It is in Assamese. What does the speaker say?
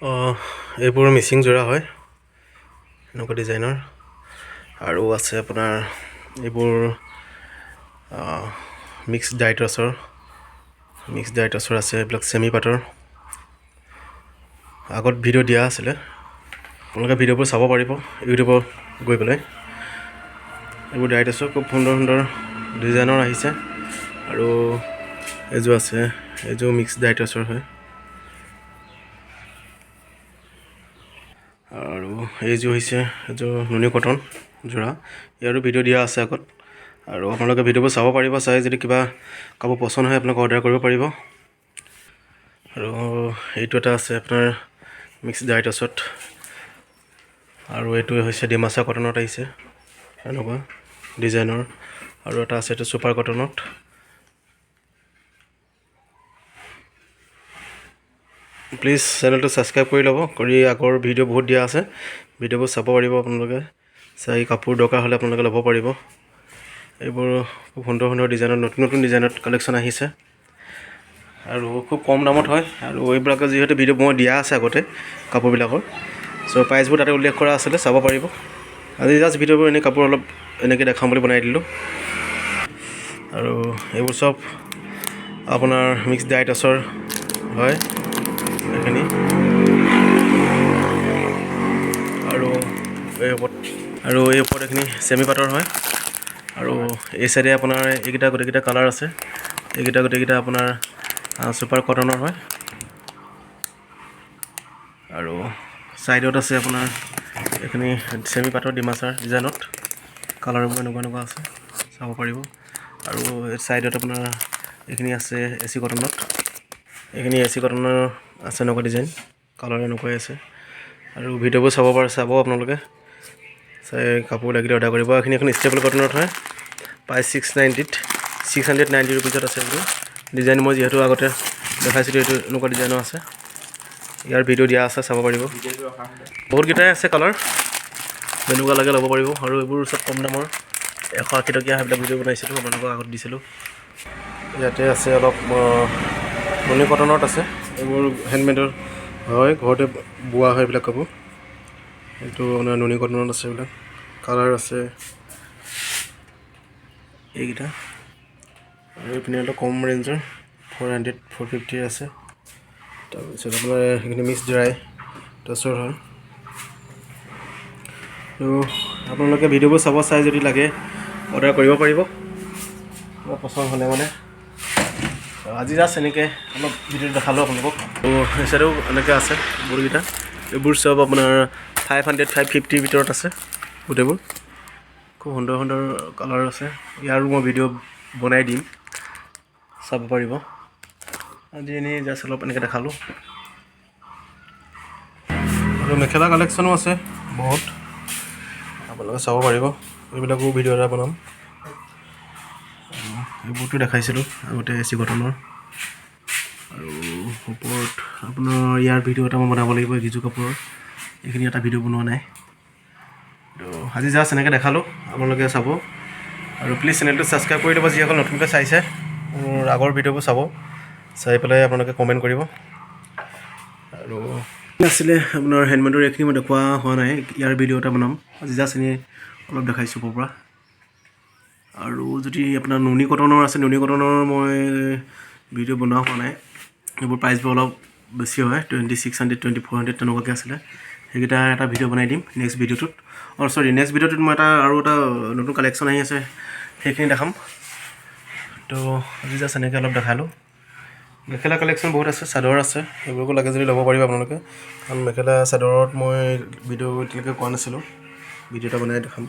এইবোৰ মিচিং যোৰা হয় এনেকুৱা ডিজাইনৰ আৰু আছে আপোনাৰ এইবোৰ মিক্স ডাইটছৰ আছে এইবিলাক চেমি পাটৰ আগত ভিডিঅ' দিয়া আছিলে আপোনালোকে ভিডিঅ'বোৰ চাব পাৰিব ইউটিউবত গৈ পেলাই এইবোৰ ডাইটছৰ খুব সুন্দৰ সুন্দৰ ডিজাইনৰ আহিছে আৰু এইযোৰ আছে এইযোৰ মিক্স ডাইটছৰ হয় আৰু এইযোৰ হৈছে এইযোৰ নুনি কটন যোৰা ইয়াৰো ভিডিঅ' দিয়া আছে আগত আৰু আপোনালোকে ভিডিঅ'বোৰ চাব পাৰিব চাই যদি কিবা কাপোৰ পচন্দ হয় আপোনালোকে অৰ্ডাৰ কৰিব পাৰিব আৰু এইটো এটা আছে আপোনাৰ মিক্স ডাইটছত আৰু এইটো হৈছে ডিমাচা কটনত আহিছে এনেকুৱা ডিজাইনৰ আৰু এটা আছে এইটো ছুপাৰ কটনত প্লিজ চেনেলটো ছাবস্ক্ৰাইব কৰি ল'ব কৰি আগৰ ভিডিঅ' বহুত দিয়া আছে ভিডিঅ'বোৰ চাব পাৰিব আপোনালোকে চাই কাপোৰ দৰকাৰ হ'লে আপোনালোকে ল'ব পাৰিব এইবোৰ খুব সুন্দৰ সুন্দৰ ডিজাইনত নতুন নতুন ডিজাইনত কালেকশ্যন আহিছে আৰু খুব কম দামত হয় আৰু এইবিলাকৰ যিহেতু ভিডিঅ' মই দিয়া আছে আগতে কাপোৰবিলাকৰ চ' প্ৰাইচবোৰ তাতে উল্লেখ কৰা আছিলে চাব পাৰিব আজি জাষ্ট ভিডিঅ'বোৰ এনেই কাপোৰ অলপ এনেকৈ দেখাম বুলি বনাই দিলোঁ আৰু এইবোৰ চব আপোনাৰ মিক্স ডাইটছৰ হয় এইখিনি আৰু এই ওপৰত এইখিনি চেমি পাটৰ হয় আৰু এই চাইডে আপোনাৰ এইকেইটা গোটেইকেইটা কালাৰ আছে এইকেইটা গোটেইকেইটা আপোনাৰ ছুপাৰ কটনৰ হয় আৰু ছাইডত আছে আপোনাৰ এইখিনি চেমি পাটৰ ডিমাচাৰ ডিজাইনত কালাৰবোৰ এনেকুৱা আছে চাব পাৰিব আৰু এই ছাইডত আপোনাৰ এইখিনি আছে এচি কটনত এইখিনি এচি কটনৰ আছে এনেকুৱা ডিজাইন কালাৰ এনেকুৱাই আছে আৰু ভিডিঅ'বোৰ চাব আপোনালোকে চাই কাপোৰ লাগিলে অৰ্ডাৰ কৰিব এইখিনি এখন ষ্টেবল কটনত হয় প্ৰাইচ 690 ৰুপিজত আছে এইটো ডিজাইন মই যিহেতু আগতে দেখাইছিলোঁ এইটো এনেকুৱা ডিজাইনো আছে ইয়াৰ ভিডিঅ' দিয়া আছে চাব পাৰিব বহুতকেইটাই আছে কালাৰ যেনেকুৱা লাগে ল'ব পাৰিব আৰু এইবোৰ চব কম দামৰ 180 টকীয়া সেইবিলাক ভিডিঅ' বনাইছিলোঁ আপোনালোকক আগত দিছিলোঁ ইয়াতে আছে অলপ নুনি কটনত আছে এইবোৰ হেণ্ডমেডৰ হয় ঘৰতে বোৱা হয় এইবিলাক কাপোৰ এইটো আপোনাৰ নুনি কটনত আছে এইবিলাক কালাৰ আছে এইকেইটা আৰু এইপিনে অলপ কম ৰেঞ্জৰ 400 450 আছে তাৰপিছত আপোনাৰ সেইখিনি মিক্স ড্ৰাই টচৰ হয় তো আপোনালোকে ভিডিঅ'বোৰ চাই যদি লাগে অৰ্ডাৰ কৰিব পাৰিব পচন্দ হ'লে মানে আজি জাষ্ট এনেকৈ অলপ ভিডিঅ' দেখালোঁ আপোনালোকক তো সেই চাইডেও এনেকৈ আছে কাপোৰকেইটা এইবোৰ চব আপোনাৰ 500 550 ভিতৰত আছে গোটেইবোৰ খুব সুন্দৰ সুন্দৰ কালাৰ আছে ইয়াৰো মই ভিডিঅ' বনাই দিম চাব পাৰিব আজি এনেই জাষ্ট অলপ এনেকৈ দেখালোঁ আৰু মেখেলা কালেকশ্যনো আছে বহুত আপোনালোকে চাব পাৰিব এইবিলাকো ভিডিঅ' এটা বনাম এইবোৰতো দেখাইছিলোঁ আগতে এচি কটনৰ আৰু ওপৰত আপোনাৰ ইয়াৰ ভিডিঅ' এটা মই বনাব লাগিব এইকেইযোৰ কাপোৰৰ এইখিনি এটা ভিডিঅ' বনোৱা নাই তো আজি জাষ্ট এনেকৈ দেখালোঁ আপোনালোকে চাব আৰু প্লিজ চেনেলটো ছাবস্ক্ৰাইব কৰি দিব যিসকল নতুনকৈ চাইছে মোৰ আগৰ ভিডিঅ'বোৰ চাই পেলাই আপোনালোকে কমেণ্ট কৰিব আৰু আছিলে আপোনাৰ হেণ্ডমেডৰ এইখিনি মই দেখুওৱা হোৱা নাই ইয়াৰ ভিডিঅ' এটা বনাম আজি জাষ্ট এনেই অলপ দেখাইছোঁ পৰা আৰু যদি আপোনাৰ নুনি কটনৰ আছে নুনি কটনৰ মই ভিডিঅ' বনোৱা হোৱা নাই এইবোৰ প্ৰাইচবোৰ অলপ বেছি হয় 2600 2400 তেনেকুৱাকৈ আছিলে সেইকেইটা এটা ভিডিঅ' বনাই দিম নেক্সট ভিডিঅ'টোত নেক্সট ভিডিঅ'টোত মই আৰু এটা নতুন কালেকশ্যন আহি আছে সেইখিনি দেখাম তো আজি জাষ্ট এনেকৈ অলপ দেখালোঁ মেখেলা কালেকশ্যন বহুত আছে চাদৰ আছে সেইবোৰকো লাগে যদি ল'ব পাৰিব আপোনালোকে কাৰণ মেখেলা চাদৰত মই ভিডিঅ' এতিয়ালৈকে কোৱা নাছিলোঁ ভিডিঅ' এটা বনাই দেখাম